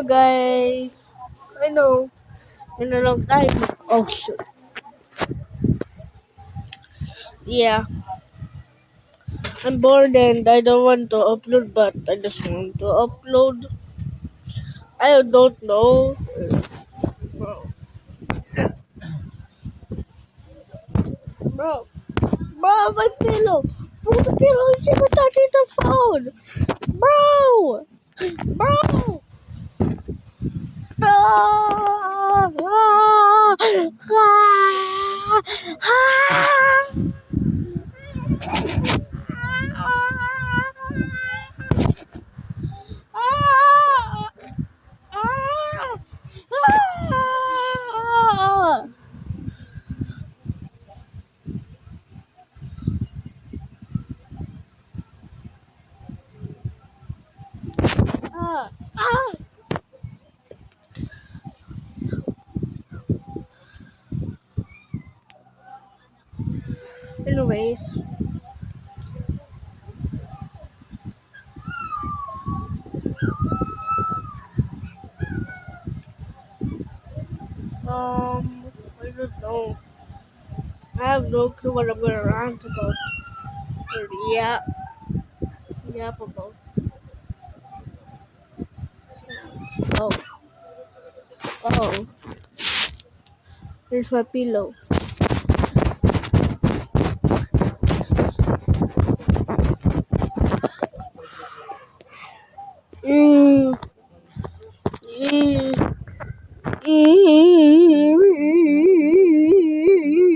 guys. I know, in a long time. Oh shit. Yeah, I'm bored and I don't want to upload, but I just want to upload. I don't know. Bro, bro, my pillow. Bro, the pillow is even touching the phone. Bro, bro. Ah, ah, ah, ah. Anyways, I don't know. I have no clue what I'm gonna rant about. Or yap about. Oh, oh, here's my pillow.